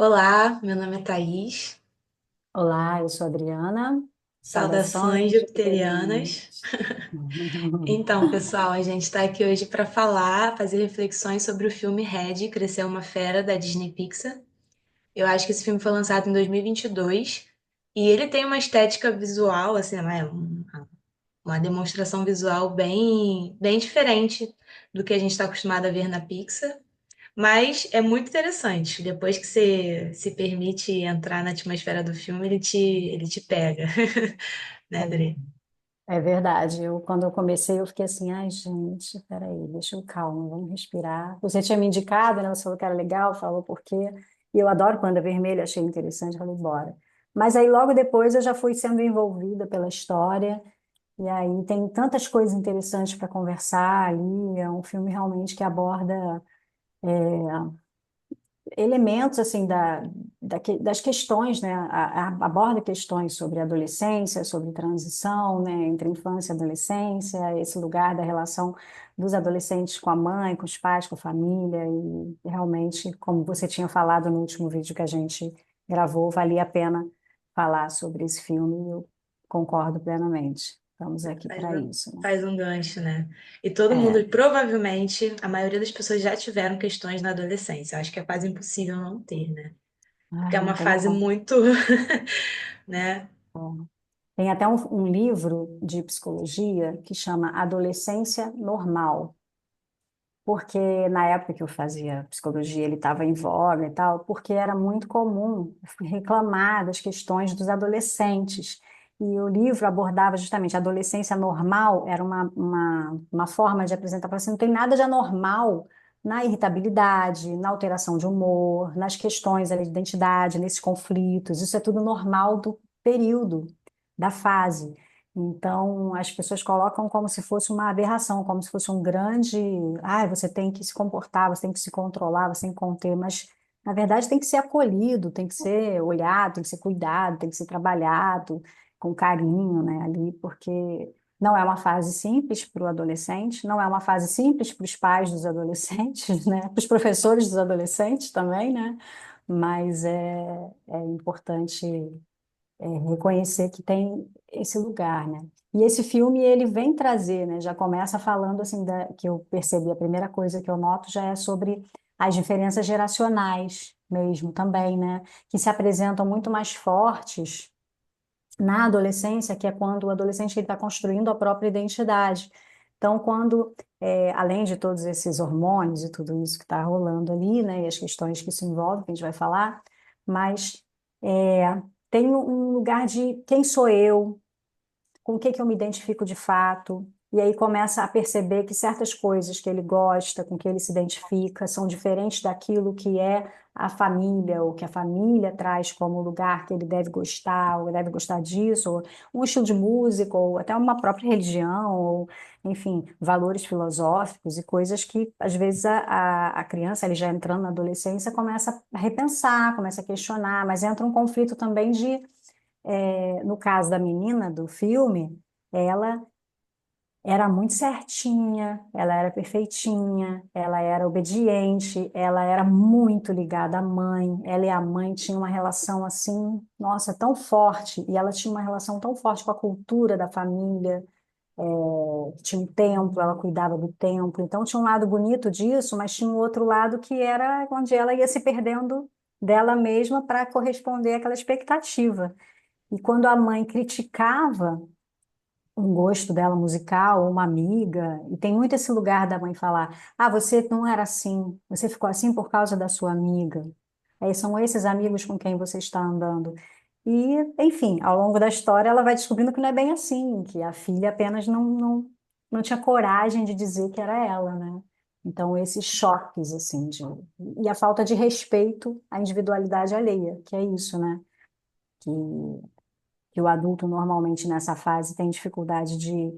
Olá, meu nome é Thaís. Olá, eu sou a Adriana. Saudações Saudações jupiterianas. jupiterianas. Então, pessoal, a gente está aqui hoje para falar, fazer reflexões sobre o filme Red, Cresceu uma Fera, da Disney Pixar. Eu acho que esse filme foi lançado em 2022 e ele tem uma estética visual, assim, uma demonstração visual bem diferente do que a gente está acostumado a ver na Pixar. Mas é muito interessante. Depois que você se permite entrar na atmosfera do filme, ele te pega, né, Adri? É verdade. Quando eu comecei, eu fiquei assim, ai, gente, peraí, deixa eu calma, vamos respirar. Você tinha me indicado, né? Você falou que era legal, falou por quê. E eu adoro Panda Vermelha, achei interessante, falei, bora. Mas aí logo depois eu já fui sendo envolvida pela história, e aí tem tantas coisas interessantes para conversar ali. É um filme realmente que aborda elementos assim das questões, né? Aborda questões sobre adolescência, sobre transição, né? Entre infância e adolescência, esse lugar da relação dos adolescentes com a mãe, com os pais, com a família e realmente, como você tinha falado no último vídeo que a gente gravou, valia a pena falar sobre esse filme. E eu concordo plenamente. Estamos aqui Faz para um, isso, né? faz um gancho, né? E todo É, mundo, provavelmente, a maioria das pessoas já tiveram questões na adolescência. Eu acho que é quase impossível não ter, né? Porque ai, é não uma tem fase como. muito, né? Tem até um livro de psicologia que chama Adolescência Normal, porque na época que eu fazia psicologia ele estava em voga e tal, porque era muito comum reclamar das questões dos adolescentes. E o livro abordava justamente a adolescência normal, era uma forma de apresentar para você, não tem nada de anormal na irritabilidade, na alteração de humor, nas questões ali de identidade, nesses conflitos, isso é tudo normal do período, da fase. Então, as pessoas colocam como se fosse uma aberração, como se fosse um grande. Ah, você tem que se comportar, você tem que se controlar, você tem que conter, mas na verdade tem que ser acolhido, tem que ser olhado, tem que ser cuidado, tem que ser trabalhado com carinho, né, ali, porque não é uma fase simples para o adolescente, não é uma fase simples para os pais dos adolescentes, né, para os professores dos adolescentes também, né, mas é importante reconhecer que tem esse lugar, né? E esse filme ele vem trazer, né? Já começa falando assim que eu percebi, a primeira coisa que eu noto já é sobre as diferenças geracionais mesmo também, né? Que se apresentam muito mais fortes na adolescência, que é quando o adolescente está construindo a própria identidade. Então, quando, além de todos esses hormônios e tudo isso que está rolando ali, né, e as questões que isso envolve, que a gente vai falar, mas tem um lugar de quem sou eu, com o que que eu me identifico de fato, e aí começa a perceber que certas coisas que ele gosta, com que ele se identifica, são diferentes daquilo que é a família, ou que a família traz como lugar que ele deve gostar, ou deve gostar disso, ou um estilo de música, ou até uma própria religião, ou, enfim, valores filosóficos e coisas que, às vezes, a criança, ele já entrando na adolescência, começa a repensar, começa a questionar, mas entra um conflito também de no caso da menina do filme, ela era muito certinha, ela era perfeitinha, ela era obediente, ela era muito ligada à mãe. Ela e a mãe tinham uma relação assim, nossa, tão forte, e ela tinha uma relação tão forte com a cultura da família. Tinha um templo, ela cuidava do templo. Então tinha um lado bonito disso, mas tinha um outro lado que era onde ela ia se perdendo dela mesma para corresponder àquela expectativa. E quando a mãe criticava um gosto dela musical, ou uma amiga, e tem muito esse lugar da mãe falar: ah, você não era assim, você ficou assim por causa da sua amiga. Aí são esses amigos com quem você está andando. E, enfim, ao longo da história ela vai descobrindo que não é bem assim, que a filha apenas não tinha coragem de dizer que era ela, né? Então, esses choques, assim, e a falta de respeito à individualidade alheia, que é isso, né? Que o adulto normalmente nessa fase tem dificuldade de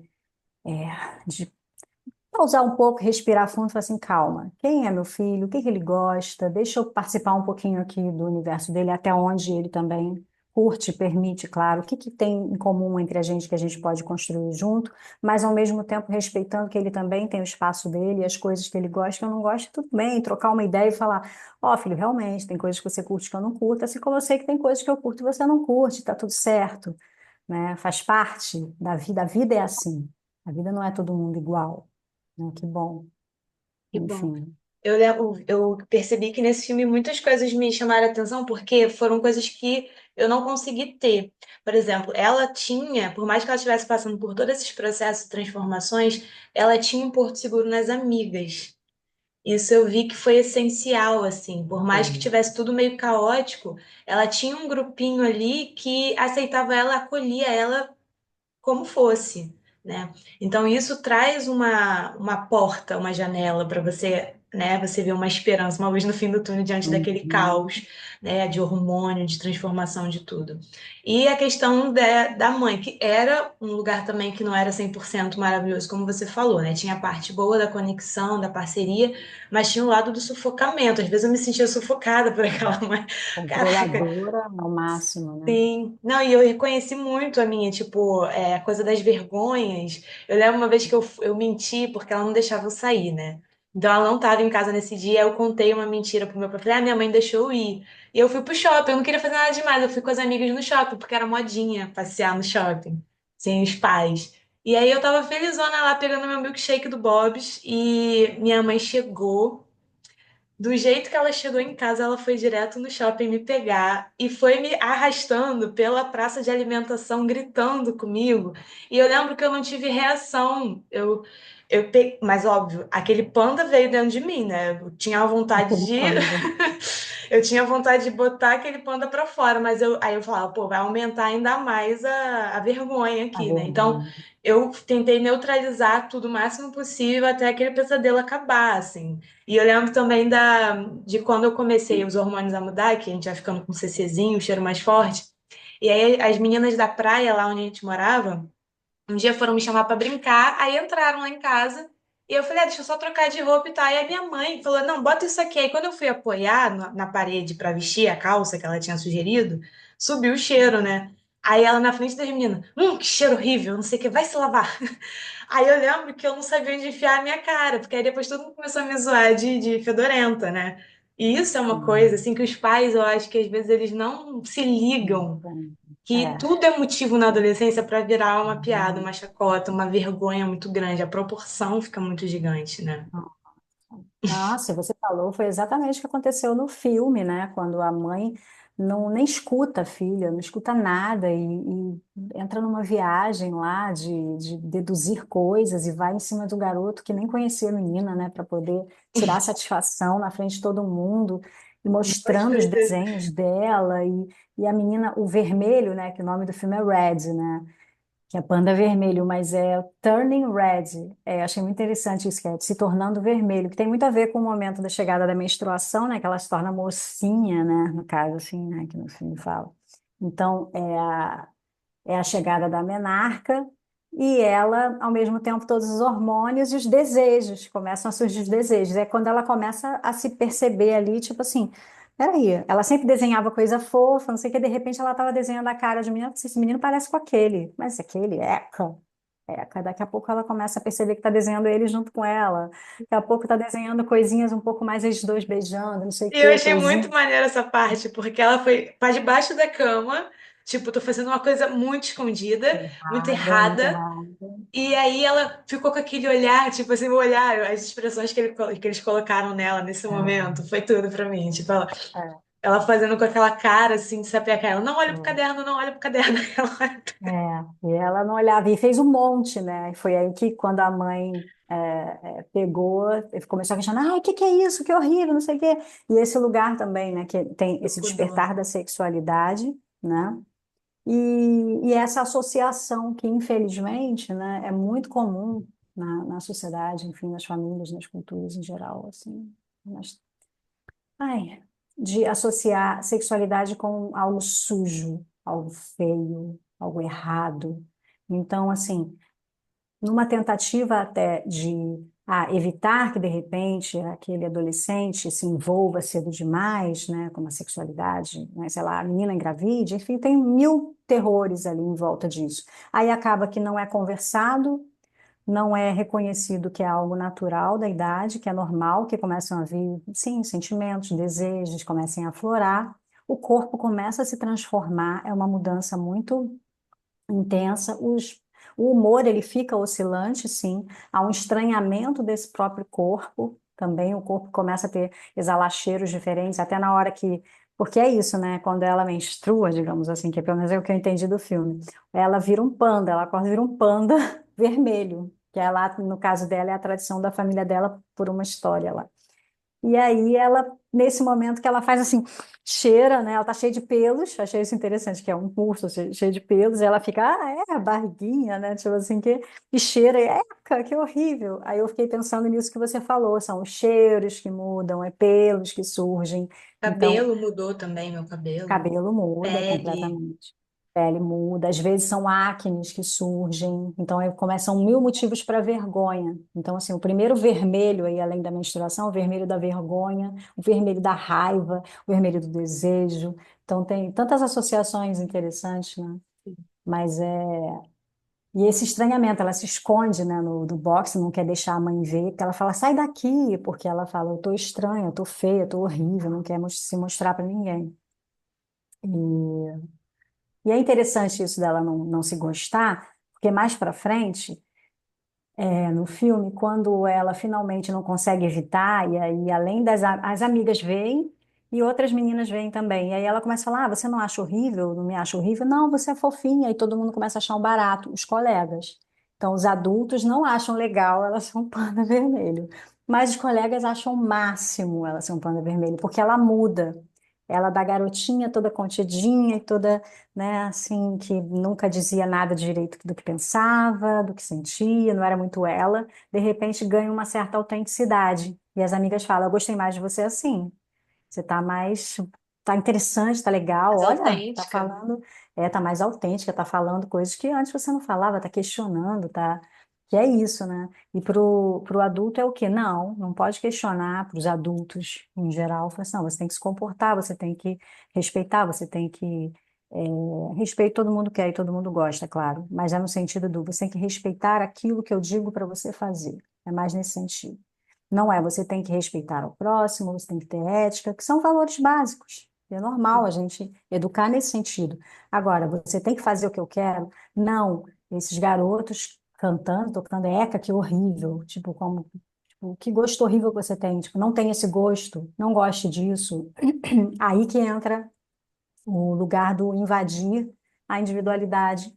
pausar um pouco, respirar fundo e falar assim, calma, quem é meu filho? O que que ele gosta? Deixa eu participar um pouquinho aqui do universo dele, até onde ele também curte, permite, claro, o que que tem em comum entre a gente que a gente pode construir junto, mas ao mesmo tempo respeitando que ele também tem o espaço dele, as coisas que ele gosta, que eu não gosto, tudo bem, trocar uma ideia e falar, ó, filho, realmente, tem coisas que você curte que eu não curto, assim como eu sei que tem coisas que eu curto e você não curte, tá tudo certo, né? Faz parte da vida, a vida é assim, a vida não é todo mundo igual, né? Que bom, Que bom. enfim. Eu percebi que nesse filme muitas coisas me chamaram a atenção porque foram coisas que eu não consegui ter. Por exemplo, ela tinha, por mais que ela estivesse passando por todos esses processos de transformações, ela tinha um porto seguro nas amigas. Isso eu vi que foi essencial, assim. Por mais que tivesse tudo meio caótico, ela tinha um grupinho ali que aceitava ela, acolhia ela como fosse, né? Então isso traz uma porta, uma janela para você, né? Você ver uma esperança, uma luz no fim do túnel diante daquele Uhum. caos, né? De hormônio, de transformação de tudo. E a questão da mãe, que era um lugar também que não era 100% maravilhoso, como você falou, né? Tinha a parte boa da conexão, da parceria, mas tinha o lado do sufocamento. Às vezes eu me sentia sufocada por aquela mãe. Caraca, Controladora ao máximo, né? sim, não, e eu reconheci muito a minha, tipo, a coisa das vergonhas. Eu lembro uma vez que eu menti porque ela não deixava eu sair, né? Então ela não estava em casa nesse dia, eu contei uma mentira pro meu pai. Falei, minha mãe deixou eu ir. E eu fui pro shopping, eu não queria fazer nada demais, eu fui com as amigas no shopping, porque era modinha passear no shopping, sem os pais. E aí eu tava felizona lá pegando meu milkshake do Bob's e minha mãe chegou. Do jeito que ela chegou em casa, ela foi direto no shopping me pegar e foi me arrastando pela praça de alimentação, gritando comigo. E eu lembro que eu não tive reação. Mas óbvio, aquele panda veio dentro de mim, né? Eu tinha a vontade Aquele de panda. eu tinha vontade de botar aquele panda pra fora, mas aí eu falava, pô, vai aumentar ainda mais a vergonha A aqui, né? Então, vergonha. eu tentei neutralizar tudo o máximo possível até aquele pesadelo acabar, assim. E eu lembro também de quando eu comecei os hormônios a mudar, que a gente vai ficando com CCzinho, o cheiro mais forte. E aí as meninas da praia, lá onde a gente morava, um dia foram me chamar pra brincar, aí entraram lá em casa. E eu falei, deixa eu só trocar de roupa e tal. E a minha mãe falou, não, bota isso aqui. Aí quando eu fui apoiar na parede pra vestir a calça que ela tinha sugerido, subiu o cheiro, né? Aí ela na frente das meninas, que cheiro horrível, não sei o que, vai se lavar. Aí eu lembro que eu não sabia onde enfiar a minha cara, porque aí depois todo mundo começou a me zoar de fedorenta, né? E isso é uma coisa, Sim. assim, que os pais, eu acho que às vezes eles não se ligam, que É. tudo é motivo na adolescência para virar uma piada, Uhum. uma chacota, uma vergonha muito grande. A proporção fica muito gigante, né? Nossa, você falou, foi exatamente o que aconteceu no filme, né? Quando a mãe não nem escuta a filha, não escuta nada e entra numa viagem lá de deduzir coisas e vai em cima do garoto que nem conhecia a menina, né? Para poder tirar satisfação na frente de todo mundo e mostrando os Gostei. desenhos dela e a menina, o vermelho, né? Que o nome do filme é Red, né? Que é panda vermelho, mas é turning red. É, achei muito interessante isso, que é se tornando vermelho, que tem muito a ver com o momento da chegada da menstruação, né? Que ela se torna mocinha, né? No caso, assim, né? Que no filme fala. Então, é a chegada da menarca e ela, ao mesmo tempo, todos os hormônios e os desejos, começam a surgir os desejos. É quando ela começa a se perceber ali, tipo assim, peraí, ela sempre desenhava coisa fofa, não sei o que, de repente ela estava desenhando a cara de um menino, esse menino parece com aquele, mas aquele, eca. Eca. Daqui a pouco ela começa a perceber que está desenhando ele junto com ela. Daqui a pouco está desenhando coisinhas um pouco mais eles dois beijando, não sei o E eu que, achei muito coisinha maneira essa parte, porque ela foi para debaixo da cama, tipo, tô fazendo uma coisa muito escondida, muito errada, muito errada. errada. E aí ela ficou com aquele olhar, tipo assim, o olhar, as expressões que eles colocaram nela nesse momento, foi tudo pra mim. Tipo, É, ela fazendo com aquela cara assim de sapecar. Ela não olha pro é. caderno, não olha pro caderno. Ela olha E ela não olhava, e fez um monte, né? E foi aí que, quando a mãe pegou, ele começou a questionar: ai, o que que é isso? Que horrível, não sei o quê. E esse lugar também, né? Que tem pro esse pudor. despertar da sexualidade, né? E essa associação que, infelizmente, né, é muito comum na sociedade, enfim, nas famílias, nas culturas em geral, assim. Mas, ai, de associar sexualidade com algo sujo, algo feio, algo errado. Então, assim, numa tentativa até de a evitar que, de repente, aquele adolescente se envolva cedo demais, né, com uma sexualidade, né, sei lá, a menina engravide, enfim, tem mil terrores ali em volta disso. Aí acaba que não é conversado, não é reconhecido que é algo natural da idade, que é normal, que começam a vir, sim, sentimentos, desejos, comecem a aflorar, o corpo começa a se transformar, é uma mudança muito intensa. O humor ele fica oscilante, sim. Há um estranhamento desse próprio corpo também. O corpo começa a ter exalar cheiros diferentes, até na hora que. Porque é isso, né? Quando ela menstrua, digamos assim, que pelo menos é o que eu entendi do filme, ela vira um panda, ela acorda e vira um panda vermelho, que é lá, no caso dela, é a tradição da família dela por uma história lá. E aí ela, nesse momento que ela faz assim, cheira, né? Ela tá cheia de pelos, achei isso interessante, que é um urso cheio de pelos, e ela fica, a barriguinha, né? Tipo assim, e cheira, e eca, que horrível. Aí eu fiquei pensando nisso que você falou, são os cheiros que mudam, é pelos que surgem. Então, Cabelo mudou também, meu cabelo. cabelo muda Pele. completamente. Pele muda, às vezes são acnes que surgem, então aí começam mil motivos para vergonha. Então, assim, o primeiro vermelho aí, além da menstruação, o vermelho da vergonha, o vermelho da raiva, o vermelho do desejo. Então, tem tantas associações interessantes, né? Mas é. E esse estranhamento, ela se esconde, né, no boxe, não quer deixar a mãe ver, porque ela fala, sai daqui, porque ela fala, eu tô estranha, eu tô feia, eu tô horrível, não quer se mostrar para ninguém. E E é interessante isso dela não se gostar, porque mais para frente, no filme, quando ela finalmente não consegue evitar, e aí além as amigas veem e outras meninas veem também. E aí ela começa a falar: você não acha horrível? Não me acha horrível? Não, você é fofinha. E todo mundo começa a achar um barato, os colegas. Então, os adultos não acham legal ela ser um panda vermelho. Mas os colegas acham o máximo ela ser um panda vermelho, porque ela muda. Ela da garotinha toda contidinha e toda, né, assim, que nunca dizia nada direito do que pensava, do que sentia, não era muito ela, de repente ganha uma certa autenticidade. E as amigas falam: eu gostei mais de você assim. Você tá mais, tá interessante, tá legal, Mais olha, tá autêntica, né? falando, tá mais autêntica, tá falando coisas que antes você não falava, tá questionando, tá. Que é isso, né? E pro adulto é o quê? Não, não pode questionar para os adultos em geral. Fala assim, não, você tem que se comportar, você tem que respeitar, você tem que. Respeito todo mundo quer e todo mundo gosta, claro, mas é no sentido do você tem que respeitar aquilo que eu digo para você fazer. É mais nesse sentido. Não é, você tem que respeitar o próximo, você tem que ter ética, que são valores básicos. É normal a gente educar nesse sentido. Agora, você tem que fazer o que eu quero? Não, esses garotos cantando, tocando eca, que horrível. Tipo, como, tipo, que gosto horrível que você tem. Tipo, não tem esse gosto, não goste disso. Aí que entra o lugar do invadir a individualidade.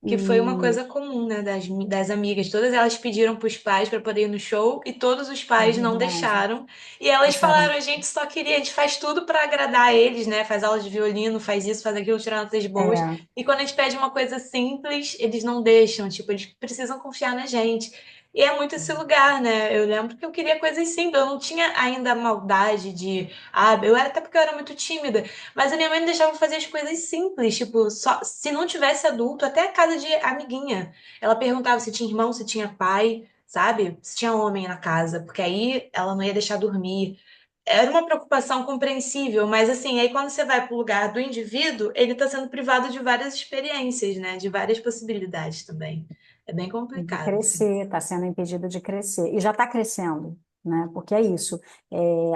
Que foi uma E coisa comum, né, das amigas. Todas elas pediram para os pais para poder ir no show e todos os é pais não verdade, deixaram. E elas acharam. falaram: a gente só queria, a gente faz tudo para agradar eles, né? Faz aula de violino, faz isso, faz aquilo, tirar notas boas. É, E quando a gente pede uma coisa simples, eles não deixam. Tipo, eles precisam confiar na gente. E é muito esse lugar, né? Eu lembro que eu queria coisas simples. Eu não tinha ainda a maldade de. Ah, eu era, até porque eu era muito tímida. Mas a minha mãe não deixava eu fazer as coisas simples, tipo, só se não tivesse adulto, até a casa de amiguinha. Ela perguntava se tinha irmão, se tinha pai, sabe? Se tinha homem na casa, porque aí ela não ia deixar dormir. Era uma preocupação compreensível, mas assim, aí quando você vai para o lugar do indivíduo, ele está sendo privado de várias experiências, né? De várias possibilidades também. É bem de complicado, assim. crescer, está sendo impedido de crescer. E já está crescendo, né? Porque é isso.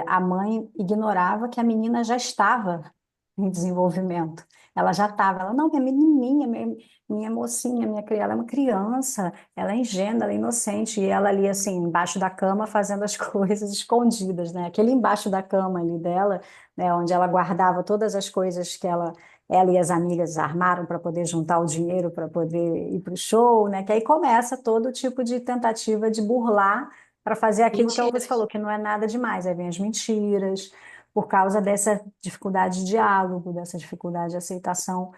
A mãe ignorava que a menina já estava em desenvolvimento. Ela já estava, ela, não, minha menininha, minha mocinha, ela é uma criança, ela é ingênua, ela é inocente. E ela ali, assim, embaixo da cama, fazendo as coisas escondidas, né? Aquele embaixo da cama ali dela, né, onde ela guardava todas as coisas que ela e as amigas armaram para poder juntar o dinheiro para poder ir para o show, né? Que aí começa todo tipo de tentativa de burlar para fazer aquilo que você Mentiras. falou, que não é nada demais. Aí vem as mentiras, por causa dessa dificuldade de diálogo, dessa dificuldade de aceitação,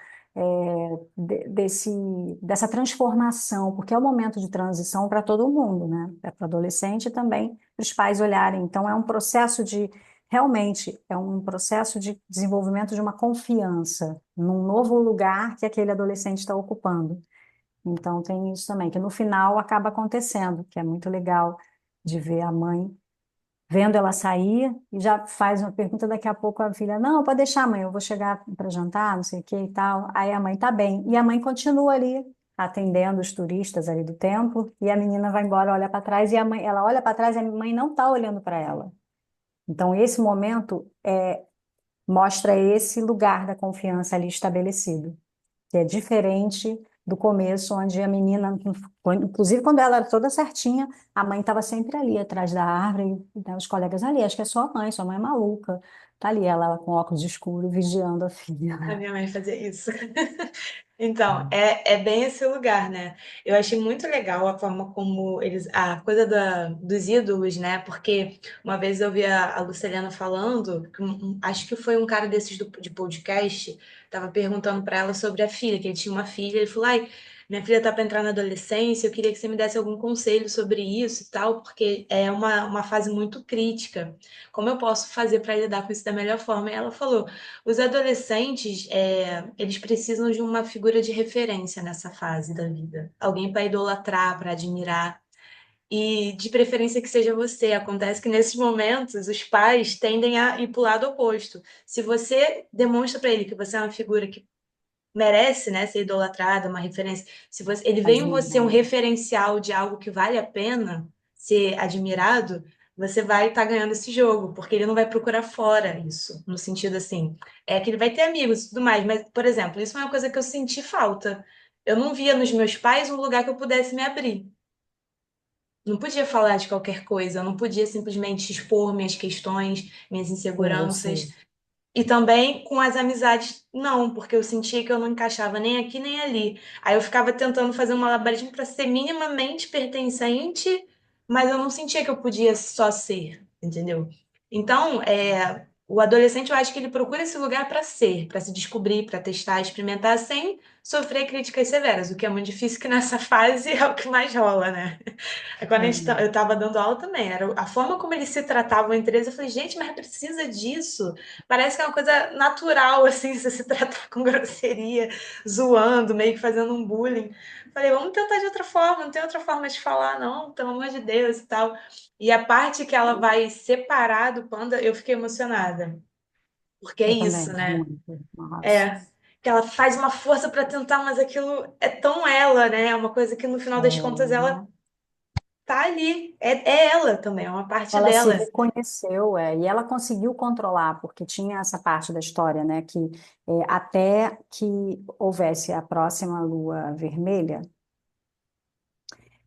dessa transformação, porque é o momento de transição para todo mundo, né? É para o adolescente e também para os pais olharem. Então, é um processo de. Realmente, é um processo de desenvolvimento de uma confiança num novo lugar que aquele adolescente está ocupando. Então, tem isso também, que no final acaba acontecendo, que é muito legal. de ver a mãe vendo ela sair e já faz uma pergunta daqui a pouco a filha, não, pode deixar, mãe, eu vou chegar para jantar, não sei o que e tal. Aí a mãe tá bem. E a mãe continua ali atendendo os turistas ali do templo e a menina vai embora, olha para trás e a mãe, ela olha para trás e a mãe não tá olhando para ela. Então esse momento mostra esse lugar da confiança ali estabelecido, que é diferente do começo, onde a menina, inclusive quando ela era toda certinha, a mãe estava sempre ali atrás da árvore, e os colegas ali, acho que é sua mãe é maluca. Tá ali ela com óculos escuros, vigiando a A filha. minha mãe fazia isso. Então, é bem esse lugar, né? Eu achei muito legal a forma como eles. A coisa dos ídolos, né? Porque uma vez eu vi a Luceliana falando, que acho que foi um cara desses de podcast, tava perguntando para ela sobre a filha, que ele tinha uma filha, ele falou: ai, minha filha tá para entrar na adolescência, eu queria que você me desse algum conselho sobre isso e tal, porque é uma fase muito crítica. Como eu posso fazer para lidar com isso da melhor forma? E ela falou. Os adolescentes, eles precisam de uma figura de referência nessa fase da vida. Alguém para idolatrar, para admirar. E de preferência que seja você. Acontece que nesses momentos os pais tendem a ir para o lado oposto. Se você demonstra para ele que você é uma figura que merece, né, ser idolatrada, uma referência, se você, ele vê em você um Admirada. referencial de algo que vale a pena ser admirado, você vai estar ganhando esse jogo, porque ele não vai procurar fora isso, no sentido assim, é que ele vai ter amigos e tudo mais, mas, por exemplo, isso é uma coisa que eu senti falta. Eu não via nos meus pais um lugar que eu pudesse me abrir. Não podia falar de qualquer coisa, eu não podia simplesmente expor minhas questões, minhas Sim, eu sei. inseguranças, e também com as amizades, não, porque eu sentia que eu não encaixava nem aqui nem ali. Aí eu ficava tentando fazer um malabarismo para ser minimamente pertencente, mas eu não sentia que eu podia só ser, entendeu? Então, o adolescente, eu acho que ele procura esse lugar para ser, para se descobrir, para testar, experimentar, sem sofrer críticas severas, o que é muito difícil, que nessa fase é o que mais rola, né? É quando É, eu estava dando aula também, era a forma como eles se tratavam entre eles, eu falei, gente, mas precisa disso? Parece que é uma coisa natural, assim, você se tratar com grosseria, zoando, meio que fazendo um bullying. Falei, vamos tentar de outra forma, não tem outra forma de falar, não, pelo amor de Deus e tal. E a parte que ela vai separar do panda, eu fiquei emocionada. Porque é eu isso, também, né? muito. Nossa. É. Que ela faz uma força para tentar, mas aquilo é tão ela, né? É uma coisa que no final das contas ela É, tá ali. É ela também, é uma parte ela se dela. reconheceu, e ela conseguiu controlar, porque tinha essa parte da história, né, que até que houvesse a próxima lua vermelha,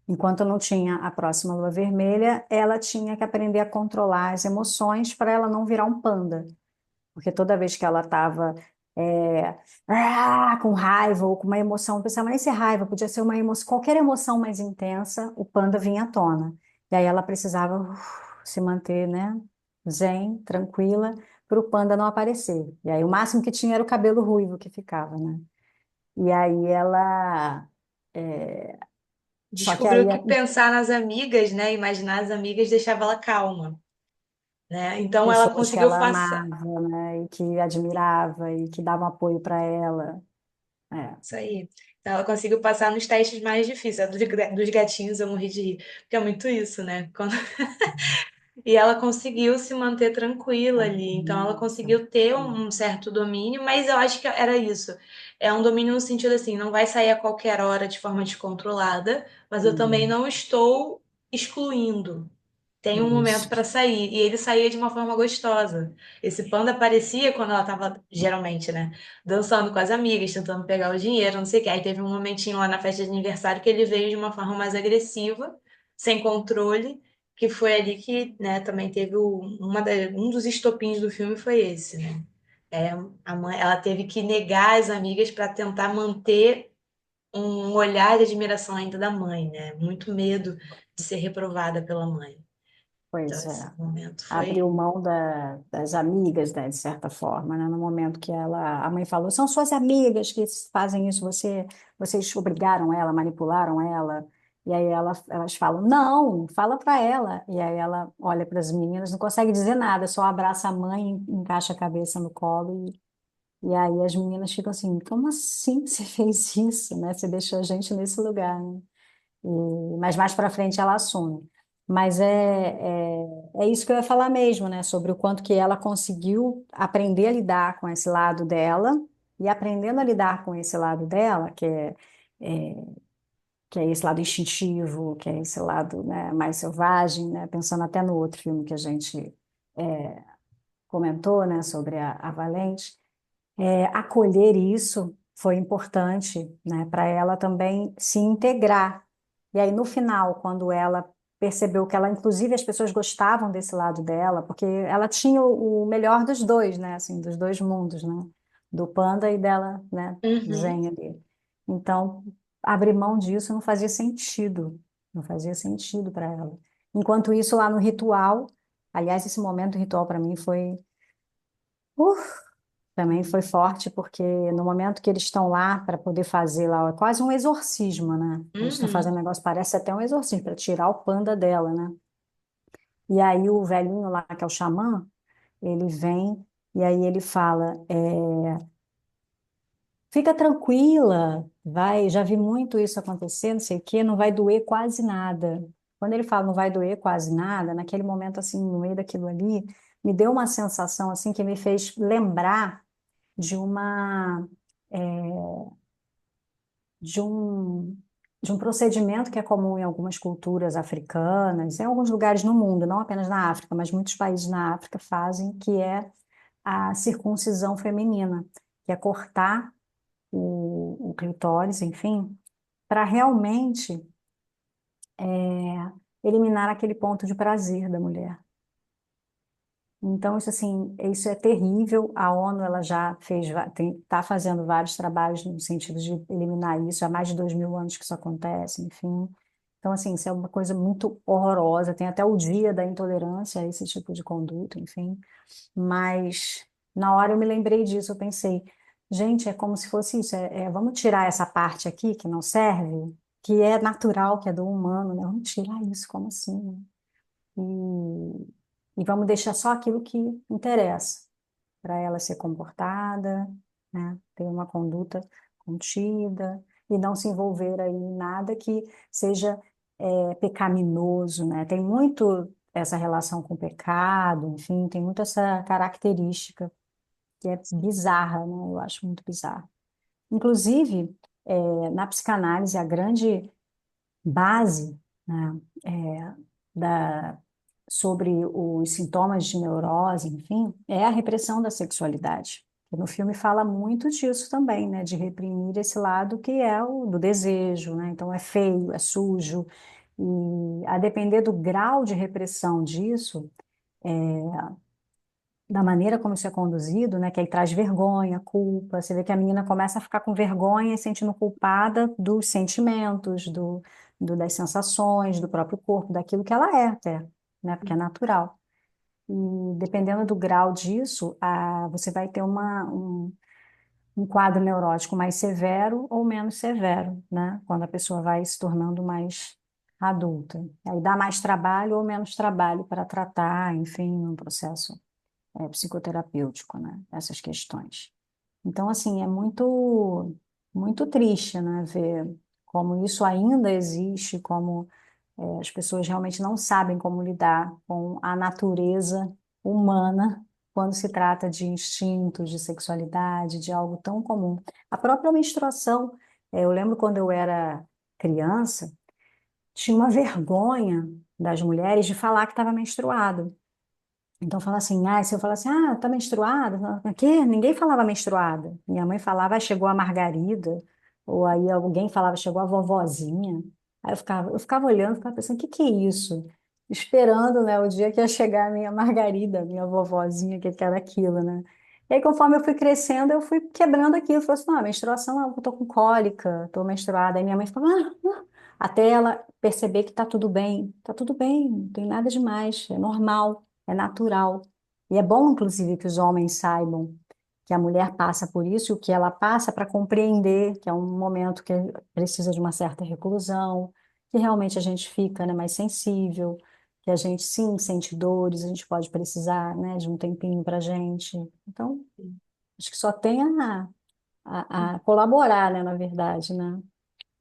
enquanto não tinha a próxima lua vermelha, ela tinha que aprender a controlar as emoções para ela não virar um panda. Porque toda vez que ela estava com raiva ou com uma emoção, não precisava nem ser raiva, podia ser uma emoção, qualquer emoção mais intensa, o panda vinha à tona. E aí ela precisava se manter, né, zen, tranquila, para o panda não aparecer. E aí o máximo que tinha era o cabelo ruivo que ficava, né? E aí ela. é, Só que Descobriu aí que pensar nas amigas, né? Imaginar as amigas deixava ela calma, né? Então ela pessoas que conseguiu ela passar. amava, né, e que admirava e que davam apoio para ela. É, Isso aí. Então ela conseguiu passar nos testes mais difíceis. A dos gatinhos eu morri de rir. Porque é muito isso, né? E ela conseguiu se manter tranquila ali. Então ela nossa. conseguiu ter um certo domínio, mas eu acho que era isso. É um domínio no sentido assim, não vai sair a qualquer hora de forma descontrolada, mas eu também Uhum. não estou excluindo. Tem um momento Isso. para sair. E ele saía de uma forma gostosa. Esse panda aparecia quando ela tava, geralmente, né? Dançando com as amigas, tentando pegar o dinheiro, não sei o quê. Aí teve um momentinho lá na festa de aniversário que ele veio de uma forma mais agressiva, sem controle, que foi ali que, né, também teve um dos estopins do filme foi esse, né? É, a mãe, ela teve que negar as amigas para tentar manter um olhar de admiração ainda da mãe, né? Muito medo de ser reprovada pela mãe. Então, Pois esse é. momento Abriu foi. mão das amigas, né, de certa forma, né? No momento que a mãe falou, são suas amigas que fazem isso, vocês obrigaram ela, manipularam ela. E aí elas falam, não, fala para ela. E aí ela olha para as meninas, não consegue dizer nada, só abraça a mãe, encaixa a cabeça no colo. E aí as meninas ficam assim, como assim você fez isso, né? Você deixou a gente nesse lugar, né? Mas mais para frente ela assume. Mas é isso que eu ia falar mesmo, né? Sobre o quanto que ela conseguiu aprender a lidar com esse lado dela, e aprendendo a lidar com esse lado dela, é, que é esse lado instintivo, que é esse lado, né, mais selvagem, né? Pensando até no outro filme que a gente comentou, né, sobre a Valente, acolher isso foi importante, né, para ela também se integrar. E aí, no final, quando ela percebeu que ela, inclusive, as pessoas gostavam desse lado dela, porque ela tinha o melhor dos dois, né, assim, dos dois mundos, né, do panda e dela, né, Uhum. zen ali. Então, abrir mão disso não fazia sentido, não fazia sentido para ela. Enquanto isso, lá no ritual, aliás, esse momento do ritual para mim foi também foi forte, porque no momento que eles estão lá para poder fazer lá, é quase um exorcismo, né? Eles estão fazendo Uhum. um negócio, parece até um exorcismo, para tirar o panda dela, né? E aí o velhinho lá, que é o xamã, ele vem e aí ele fala: fica tranquila, vai, já vi muito isso acontecer, não sei o quê, não vai doer quase nada. Quando ele fala não vai doer quase nada, naquele momento, assim, no meio daquilo ali, me deu uma sensação, assim, que me fez lembrar de uma é, de um, de um procedimento que é comum em algumas culturas africanas, em alguns lugares no mundo, não apenas na África, mas muitos países na África fazem, que é a circuncisão feminina, que é cortar o clitóris, enfim, para realmente eliminar aquele ponto de prazer da mulher. Então, isso assim, isso é terrível. A ONU ela já fez, está fazendo vários trabalhos no sentido de eliminar isso. Há mais de 2000 anos que isso acontece, enfim. Então, assim, isso é uma coisa muito horrorosa. Tem até o dia da intolerância a esse tipo de conduta, enfim. Mas na hora eu me lembrei disso. Eu pensei, gente, é como se fosse isso. Vamos tirar essa parte aqui que não serve, que é natural, que é do humano, né? Vamos tirar isso, como assim? E vamos deixar só aquilo que interessa para ela ser comportada, né? Ter uma conduta contida e não se envolver aí em nada que seja pecaminoso, né? Tem muito essa relação com o pecado, enfim, tem muito essa característica que é bizarra, né? Eu acho muito bizarra. Inclusive, na psicanálise, a grande base, né, da, sobre os sintomas de neurose, enfim, é a repressão da sexualidade. E no filme fala muito disso também, né, de reprimir esse lado que é o do desejo, né? Então é feio, é sujo, e a depender do grau de repressão disso, da maneira como isso é conduzido, né, que aí traz vergonha, culpa. Você vê que a menina começa a ficar com vergonha e sentindo culpada dos sentimentos, das sensações, do próprio corpo, daquilo que ela é até, né, porque é natural. E dependendo do grau disso, você vai ter um quadro neurótico mais severo ou menos severo, né, quando a pessoa vai se tornando mais adulta. Aí dá mais trabalho ou menos trabalho para tratar, enfim, um processo psicoterapêutico, né? Essas questões. Então, assim, é muito triste, né? Ver como isso ainda existe, como as pessoas realmente não sabem como lidar com a natureza humana quando se trata de instintos, de sexualidade, de algo tão comum. A própria menstruação, eu lembro quando eu era criança, tinha uma vergonha das mulheres de falar que estava menstruado. Então, fala assim, se eu falar assim, tá menstruada? O quê? Ninguém falava menstruada. Minha mãe falava, chegou a Margarida. Ou aí alguém falava, chegou a vovozinha. Aí eu ficava olhando, ficava pensando, o que que é isso? Esperando, né, o dia que ia chegar a minha Margarida, a minha vovozinha, que era aquilo, né? E aí, conforme eu fui crescendo, eu fui quebrando aquilo. Eu falei assim, não, a menstruação, eu tô com cólica, tô menstruada. Aí minha mãe ficava, até ela perceber que tá tudo bem, não tem nada demais, é normal. É natural. E é bom, inclusive, que os homens saibam que a mulher passa por isso e o que ela passa para compreender que é um momento que precisa de uma certa reclusão, que realmente a gente fica, né, mais sensível, que a gente sim sente dores, a gente pode precisar, né, de um tempinho para a gente. Então, acho que só tem a colaborar, né, na verdade, né?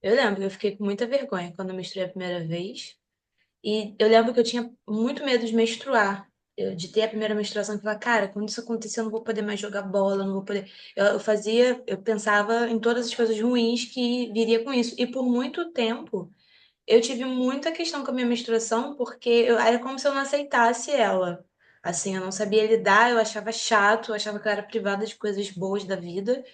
Eu lembro, eu fiquei com muita vergonha quando eu menstruei a primeira vez. E eu lembro que eu tinha muito medo de menstruar, de ter a primeira menstruação, que falar, cara, quando isso acontecer, eu não vou poder mais jogar bola, não vou poder. Eu pensava em todas as coisas ruins que viria com isso. E por muito tempo, eu tive muita questão com a minha menstruação, porque era como se eu não aceitasse ela. Assim, eu não sabia lidar, eu achava chato, eu achava que eu era privada de coisas boas da vida.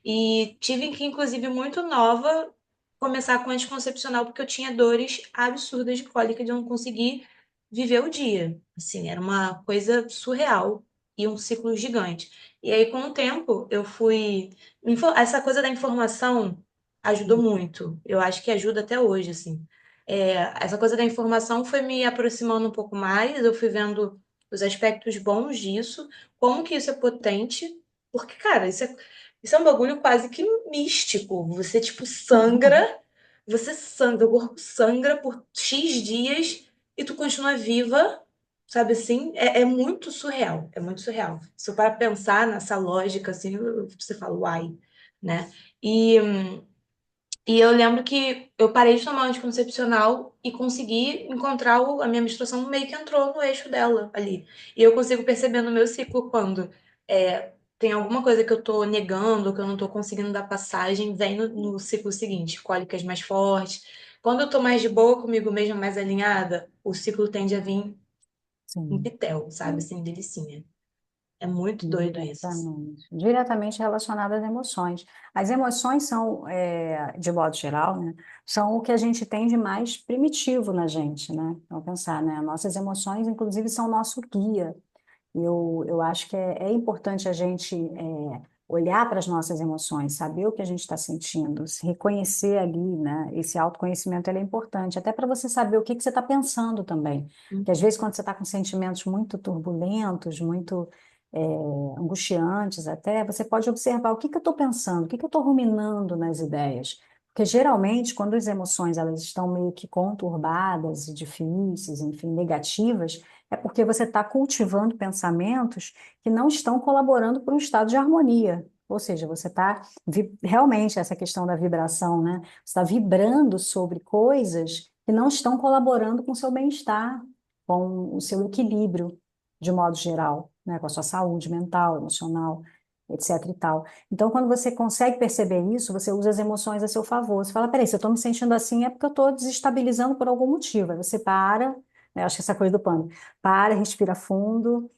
E tive que, inclusive, muito nova, começar com anticoncepcional, porque eu tinha dores absurdas de cólica de eu não conseguir viver o dia. Assim, era uma coisa surreal e um ciclo gigante. E aí, com o tempo, eu fui. Essa coisa da informação ajudou muito. Eu acho que ajuda até hoje, assim. Essa coisa da informação foi me aproximando um pouco mais, eu fui vendo os aspectos bons disso, como que isso é potente, porque, cara, isso é um bagulho quase que místico. Você sangra, o corpo sangra por X dias e tu continua viva, sabe assim? É muito surreal, é muito surreal. Se eu para pensar nessa lógica, assim, você fala, uai, né? E, e eu lembro que eu parei de tomar anticoncepcional e consegui encontrar a minha menstruação meio que entrou no eixo dela ali. E eu consigo perceber no meu ciclo quando tem alguma coisa que eu tô negando, que eu não tô conseguindo dar passagem, vem no ciclo seguinte, cólicas mais fortes. Quando eu tô mais de boa comigo mesma, mais alinhada, o ciclo tende a vir em Sim. pitel, sabe? Assim, delicinha. É muito doido isso. Diretamente, diretamente relacionado às emoções. As emoções são, de modo geral, né, são o que a gente tem de mais primitivo na gente, né? Vamos pensar, né? Nossas emoções, inclusive, são nosso guia. Eu acho que é importante a gente olhar para as nossas emoções, saber o que a gente está sentindo, se reconhecer ali, né? Esse autoconhecimento ele é importante, até para você saber o que que você está pensando também. Porque às vezes, quando você está com sentimentos muito turbulentos, muito é, angustiantes até, você pode observar o que que eu estou pensando, o que que eu estou ruminando nas ideias. Porque geralmente, quando as emoções elas estão meio que conturbadas e difíceis, enfim, negativas, é porque você está cultivando pensamentos que não estão colaborando para um estado de harmonia. Ou seja, você está realmente essa questão da vibração, né? Você está vibrando sobre coisas que não estão colaborando com o seu bem-estar, com o seu equilíbrio, de modo geral, né? Com a sua saúde mental, emocional, etc e tal. Então, quando você consegue perceber isso, você usa as emoções a seu favor. Você fala, peraí, se eu estou me sentindo assim é porque eu estou desestabilizando por algum motivo. Aí você para, né? Acho que essa coisa do pano. Para, respira fundo.